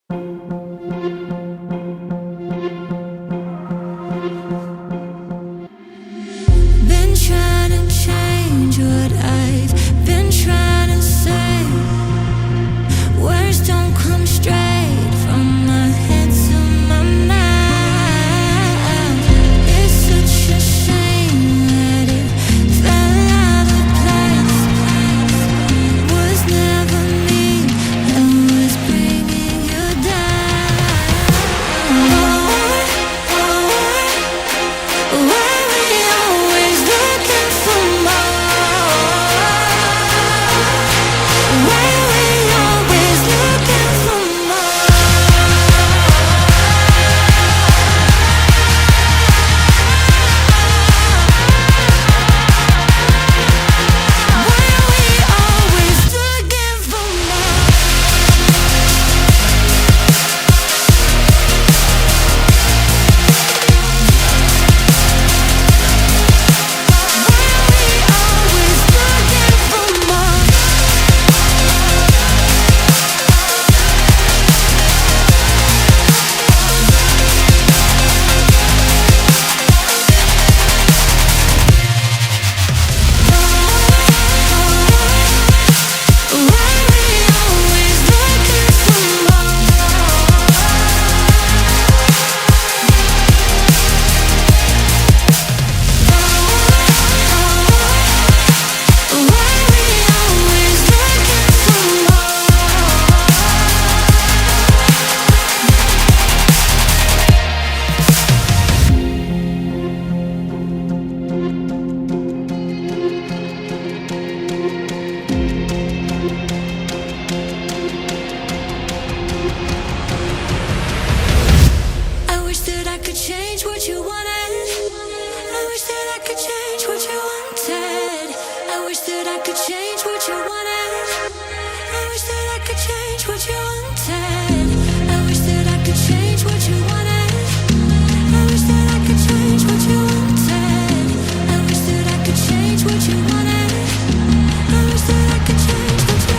Been trying to change what I've been trying to say. Words don't come straight from my head to my mouth. It's such a shame that it fell out of place. Was never me that was bringing you down. Why we always looking for more? Why we always looking for more? Why we always looking for more? I wish that I could change what you wanted. I wish that I could change what you wanted. I wish that I could change what you wanted. I wish that I could change what you wanted. I wish that I could change what you wanted. I wish that I could change what you wanted. I wish that I could change what you wanted. I wish that I could change what you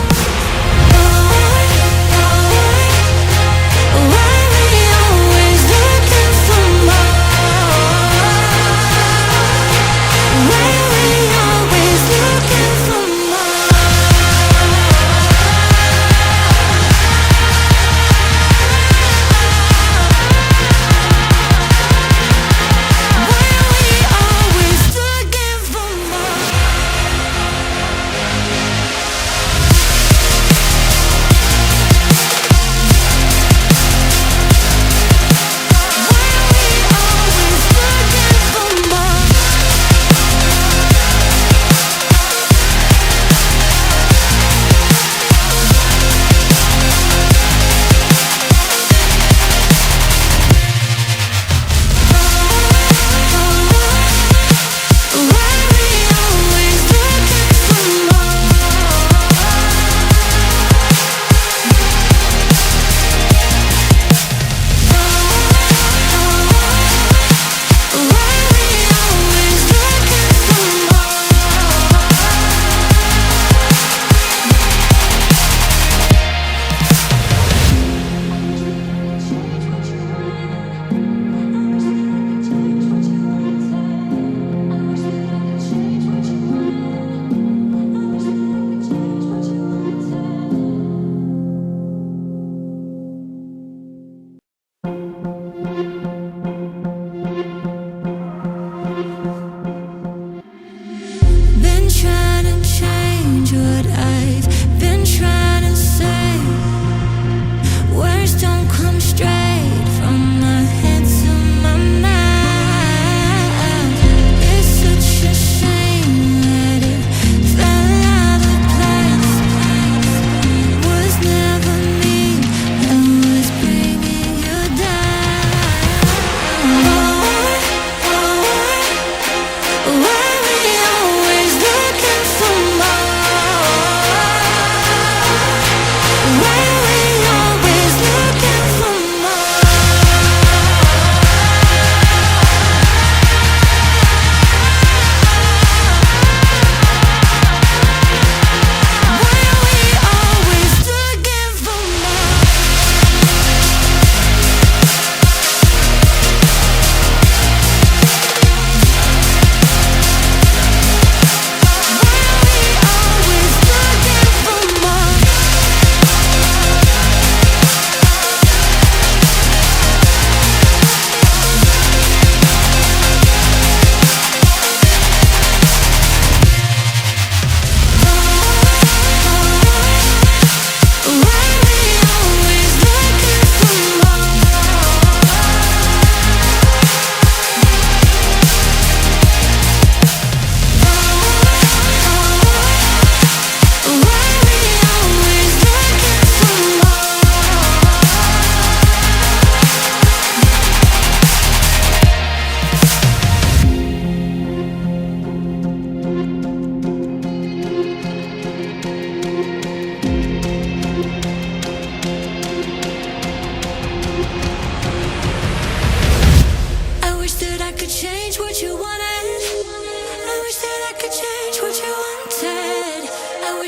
Why we always looking for more? Why we always looking for more?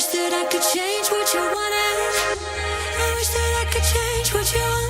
wish that I could change what you wanted. I wish that I could change what you wanted.